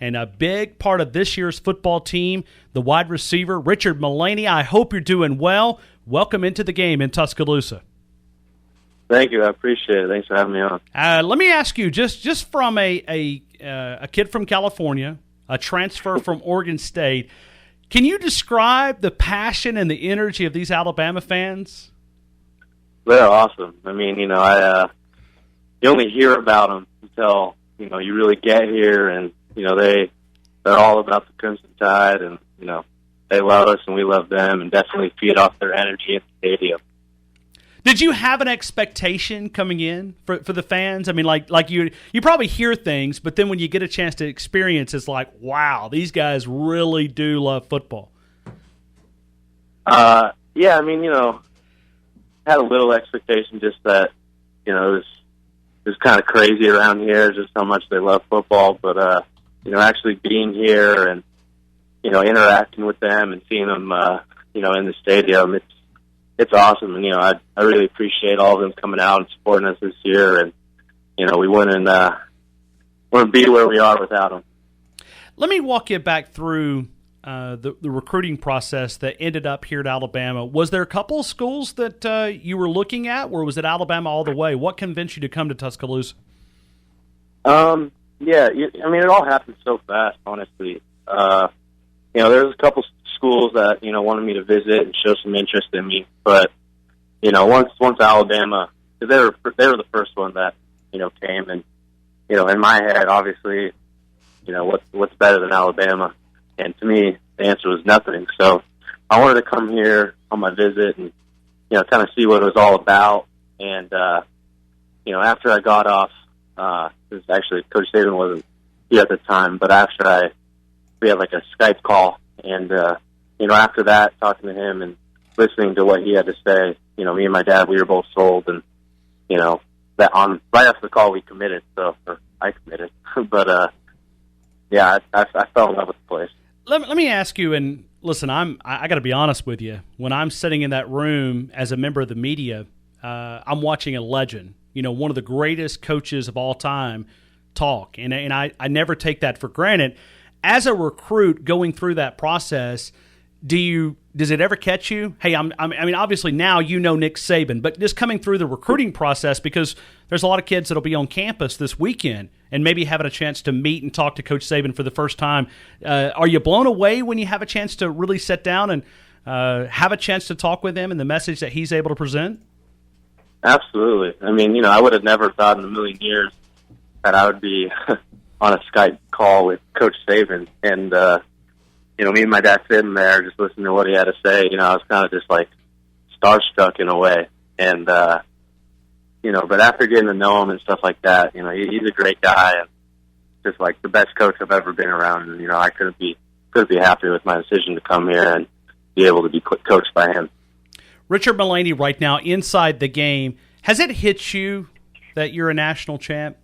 and a big part of this year's football team, the wide receiver, Richard Mullaney. I hope you're doing well. Welcome into the game in Tuscaloosa. Thank you. I appreciate it. Thanks for having me on. Let me ask you, just from a kid from California, a transfer from Oregon State, can you describe the passion and the energy of these Alabama fans? They're awesome. I mean, you only hear about them until, you really get here, and, they're all about the Crimson Tide, and, they love us and we love them, and definitely feed off their energy at the stadium. Did you have an expectation coming in for the fans? I mean, like you probably hear things, but then when you get a chance to experience, it's like, wow, these guys really do love football. Yeah, I mean, had a little expectation, just that, it was kind of crazy around here, just how much they love football. But, actually being here and, interacting with them and seeing them, in the stadium, it's awesome. And, I really appreciate all of them coming out and supporting us this year. And, we wouldn't be where we are without them. Let me walk you back through the recruiting process that ended up here at Alabama. Was there a couple of schools that you were looking at, or was it Alabama all the way? What convinced you to come to Tuscaloosa? Yeah, I mean, it all happened so fast, honestly. There's a couple schools that, wanted me to visit and show some interest in me. But, once Alabama, they were the first one that, came. And, in my head, obviously, what's better than Alabama? And to me, the answer was nothing. So I wanted to come here on my visit and, kind of see what it was all about. And, after I got off, because actually Coach Saban wasn't here at the time, but we had like a Skype call. And, after that, talking to him and listening to what he had to say, me and my dad, we were both sold. And, right after the call, we committed. Or I committed. But, yeah, I fell in love with the place. Let me ask you, and listen, I got to be honest with you. When I'm sitting in that room as a member of the media, I'm watching a legend, one of the greatest coaches of all time talk, and I never take that for granted. As a recruit going through that process, does it ever catch you? Hey, I mean, obviously now Nick Saban, but just coming through the recruiting process, because there's a lot of kids that'll be on campus this weekend and maybe having a chance to meet and talk to Coach Saban for the first time. Are you blown away when you have a chance to really sit down and have a chance to talk with him and the message that he's able to present? Absolutely. I mean, I would have never thought in a million years that I would be on a Skype call with Coach Saban. And, me and my dad sitting there just listening to what he had to say, I was kind of just like starstruck in a way. And, but after getting to know him and stuff like that, he's a great guy and just like the best coach I've ever been around. And, I couldn't be happy with my decision to come here and be able to be coached by him. Richard Mullaney right now inside the game. Has it hit you that you're a national champ?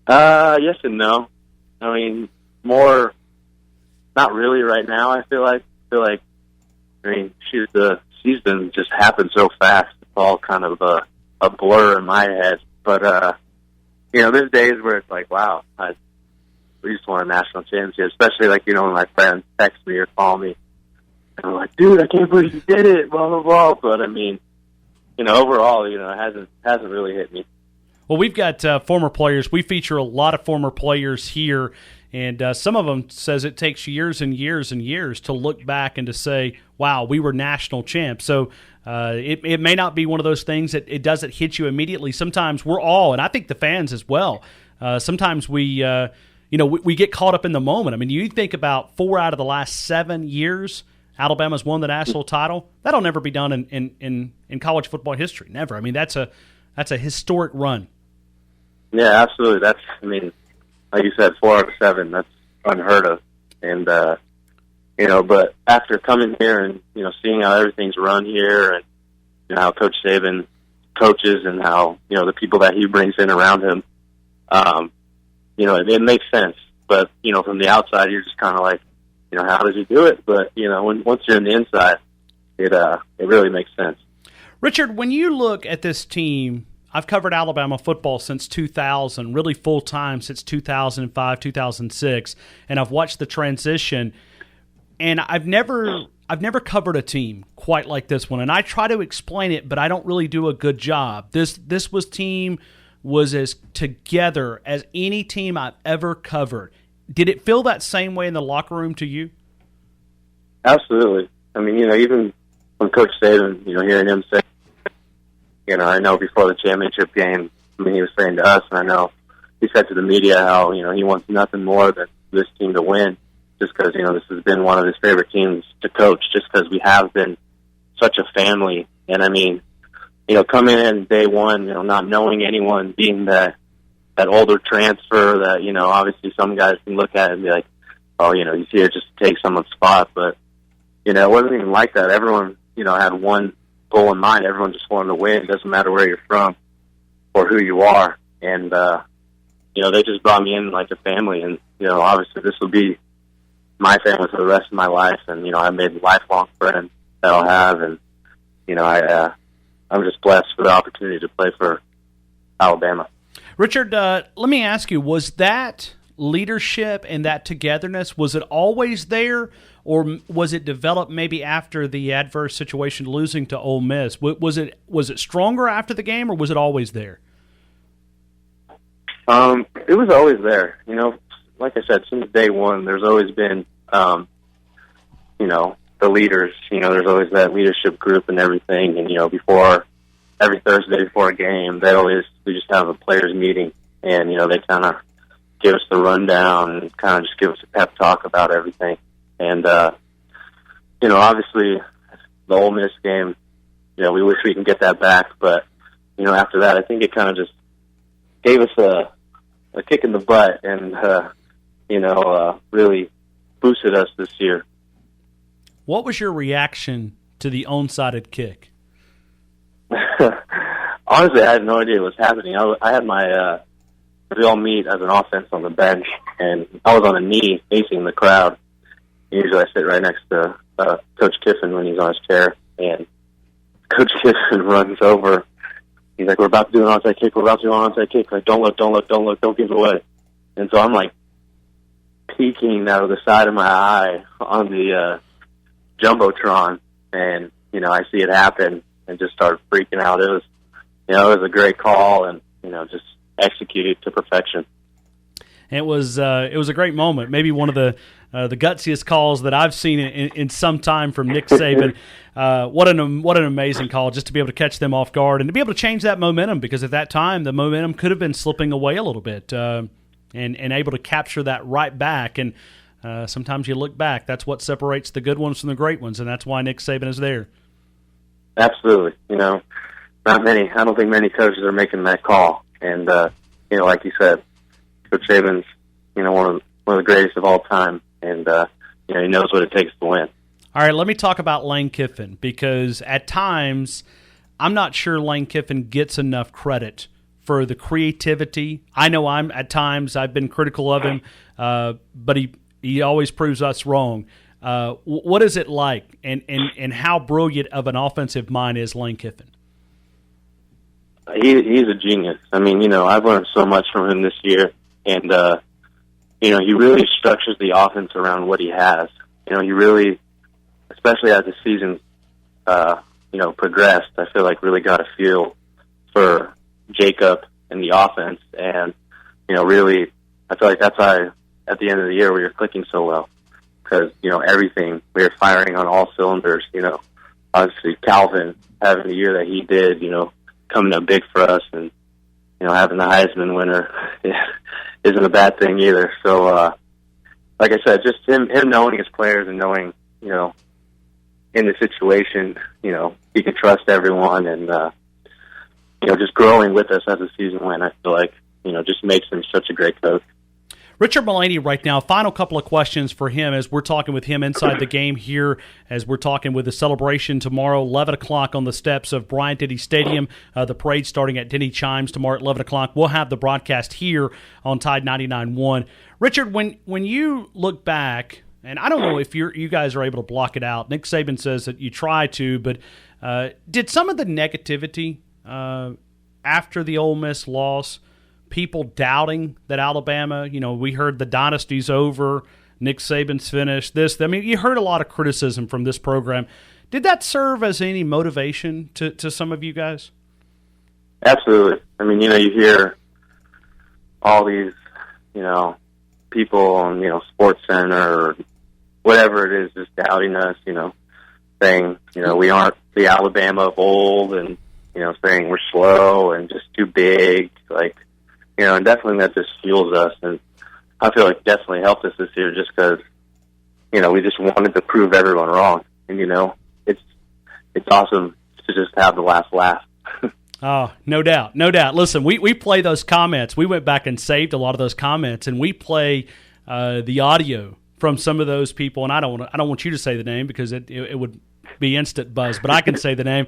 Yes and no. I mean, more, not really right now. I feel like, the season just happened so fast. It's all kind of a blur in my head. But, there's days where it's like, wow, we just won a national championship, especially when my friends text me or call me. And I'm like, dude, I can't believe you did it, blah, blah, blah. But, I mean, overall, it hasn't really hit me. Well, we've got former players. We feature a lot of former players here, and some of them says it takes years and years and years to look back and to say, wow, we were national champs. So it may not be one of those things that it doesn't hit you immediately. Sometimes we're all, and I think the fans as well, sometimes we get caught up in the moment. I mean, you think about 4 out of the last 7 years Alabama's won the national title. That'll never be done in college football history. Never. I mean, that's a historic run. Yeah, absolutely. Like you said, 4 out of 7. That's unheard of. And but after coming here and seeing how everything's run here and how Coach Saban coaches and how the people that he brings in around him, it makes sense. But from the outside, you're just kind of like, how does he do it? But once you're in the inside, it really makes sense. Richard, when you look at this team, I've covered Alabama football since 2000, really full time since 2005, 2006, and I've watched the transition. And I've never covered a team quite like this one. And I try to explain it, but I don't really do a good job. This team was as together as any team I've ever covered. Did it feel that same way in the locker room to you? Absolutely. I mean, even when Coach Saban, hearing him say, I know before the championship game, he was saying to us, and I know he said to the media how, he wants nothing more than this team to win, just because, this has been one of his favorite teams to coach, just because we have been such a family. And I mean, coming in day one, not knowing anyone, being that older transfer that, obviously some guys can look at it and be like, oh, he's here just to take someone's spot. But, it wasn't even like that. Everyone, had one goal in mind. Everyone just wanted to win. It doesn't matter where you're from or who you are. And, they just brought me in like a family. And, obviously this will be my family for the rest of my life. And, I made lifelong friends that I'll have. And, I'm just blessed for the opportunity to play for Alabama. Richard, let me ask you, was that leadership and that togetherness, was it always there, or was it developed maybe after the adverse situation losing to Ole Miss? Was it stronger after the game, or was it always there? It was always there. Like I said, since day one, there's always been, the leaders. There's always that leadership group and everything. And, before every Thursday before a game, we just have a players meeting, and, they kind of give us the rundown and kind of just give us a pep talk about everything. And, obviously the Ole Miss game, we wish we can get that back. But, after that, I think it kind of just gave us a kick in the butt and, really boosted us this year. What was your reaction to the onside kick? Honestly, I had no idea what was happening. I had we all meet as an offense on the bench, and I was on a knee facing the crowd. Usually I sit right next to Coach Kiffin when he's on his chair, and Coach Kiffin runs over. He's like, we're about to do an onside kick. Like, don't look, don't give it away. And so I'm like peeking out of the side of my eye on the Jumbotron, and, I see it happen and just start freaking out. It was a great call, and, just executed to perfection. It was a great moment. Maybe one of the gutsiest calls that I've seen in some time from Nick Saban. What an amazing call, just to be able to catch them off guard and to be able to change that momentum, because at that time the momentum could have been slipping away a little bit, and able to capture that right back. And sometimes you look back. That's what separates the good ones from the great ones, and that's why Nick Saban is there. Absolutely. Not many. I don't think many coaches are making that call. And, like you said, Coach Saban's, one of the greatest of all time. And, he knows what it takes to win. All right, let me talk about Lane Kiffin, because at times I'm not sure Lane Kiffin gets enough credit for the creativity. I know at times I've been critical of him, but he always proves us wrong. What is it like, and how brilliant of an offensive mind is Lane Kiffin? He's a genius. I mean, I've learned so much from him this year, and, he really structures the offense around what he has. He really, especially as the season, progressed, I feel like really got a feel for Jacob and the offense, and, really, I feel like that's why at the end of the year we were clicking so well, because, everything, we were firing on all cylinders. Obviously Calvin having the year that he did, coming up big for us, and, having the Heisman winner isn't a bad thing either. So, like I said, just him knowing his players and knowing, in the situation, he can trust everyone, and, just growing with us as the season went, I feel like, just makes him such a great coach. Richard Mullaney right now, final couple of questions for him as we're talking with him inside the game here, as we're talking with the celebration tomorrow, 11 o'clock on the steps of Bryant-Denny Stadium. The parade starting at Denny Chimes tomorrow at 11 o'clock. We'll have the broadcast here on Tide 99.1. Richard, when you look back, and I don't know if you guys are able to block it out. Nick Saban says that you try to, but did some of the negativity after the Ole Miss loss, people doubting that Alabama, we heard the dynasty's over, Nick Saban's finished, this. I mean, you heard a lot of criticism from this program. Did that serve as any motivation to some of you guys? Absolutely. I mean, you hear all these, people on, Sports Center or whatever it is just doubting us, saying, we aren't the Alabama of old and, saying we're slow and just too big. Like, and definitely that just fuels us. And I feel like definitely helped us this year just because, we just wanted to prove everyone wrong. And, it's awesome to just have the last laugh. Oh, no doubt. No doubt. Listen, we play those comments. We went back and saved a lot of those comments, and we play the audio from some of those people. And I don't want you to say the name because it would be instant buzz, but I can say the name.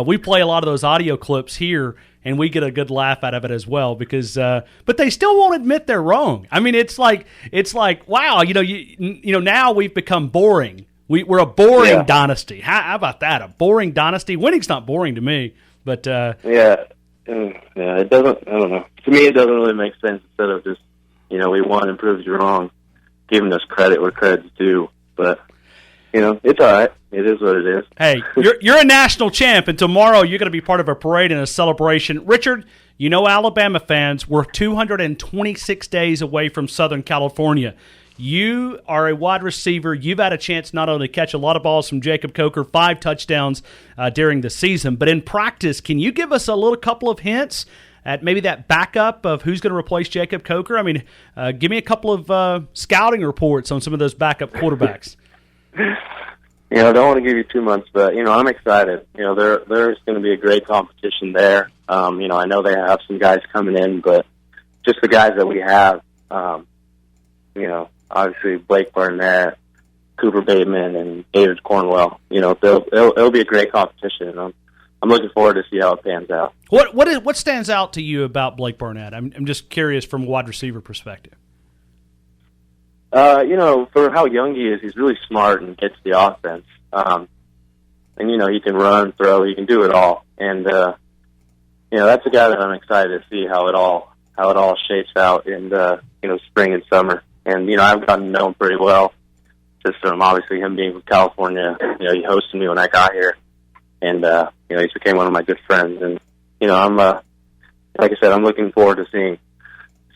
We play a lot of those audio clips here, and we get a good laugh out of it as well because but they still won't admit they're wrong. I mean, it's like wow, now we've become boring. We're a boring dynasty. How about that? A boring dynasty? Winning's not boring to me, but it doesn't. I don't know. To me, it doesn't really make sense. Instead of just we won and proved you wrong, giving us credit where credit's due. But it's all right. It is what it is. Hey, you're a national champ, and tomorrow you're going to be part of a parade and a celebration. Richard, Alabama fans, we're 226 days away from Southern California. You are a wide receiver. You've had a chance not only to catch a lot of balls from Jacob Coker, 5 touchdowns during the season, but in practice, can you give us a couple of hints at maybe that backup of who's going to replace Jacob Coker? I mean, give me a couple of scouting reports on some of those backup quarterbacks. I don't want to give you too much, but, I'm excited. There's going to be a great competition there. I know they have some guys coming in, but just the guys that we have, obviously Blake Burnett, Cooper Bateman, and David Cornwell. It'll be a great competition, and I'm looking forward to see how it pans out. What stands out to you about Blake Burnett? I'm just curious from a wide receiver perspective. For how young he is, he's really smart and gets the offense. And he can run, throw, he can do it all. And that's a guy that I'm excited to see how it all shapes out in spring and summer. And, I've gotten to know him pretty well, just from obviously him being from California. He hosted me when I got here, and, he's became one of my good friends. And, I'm, like I said, I'm looking forward to seeing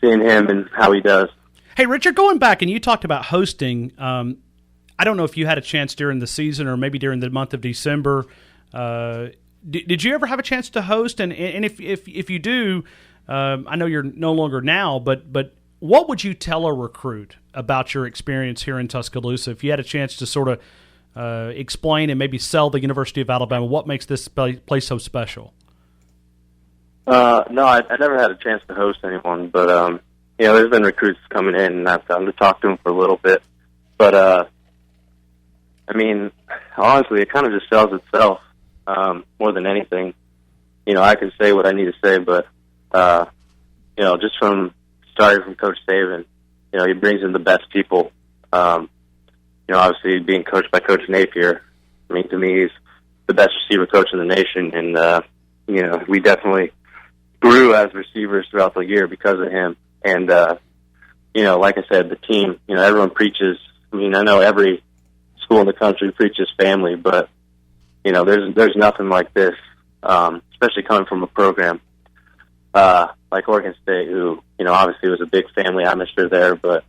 him and how he does. Hey, Richard, going back, and you talked about hosting. I don't know if you had a chance during the season or maybe during the month of December. Did you ever have a chance to host? And if you do, I know you're no longer now, but what would you tell a recruit about your experience here in Tuscaloosa if you had a chance to sort of explain and maybe sell the University of Alabama? What makes this place so special? No, I never had a chance to host anyone, but there's been recruits coming in, and I've gotten to talk to them for a little bit. But honestly, it kind of just sells itself more than anything. I can say what I need to say, but just from starting from Coach Saban, he brings in the best people. Obviously being coached by Coach Napier, to me, he's the best receiver coach in the nation, and we definitely grew as receivers throughout the year because of him. And like I said, the team, everyone preaches. I know every school in the country preaches family, but there's nothing like this, especially coming from a program like Oregon State, who obviously was a big family atmosphere there, but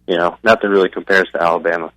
nothing really compares to Alabama.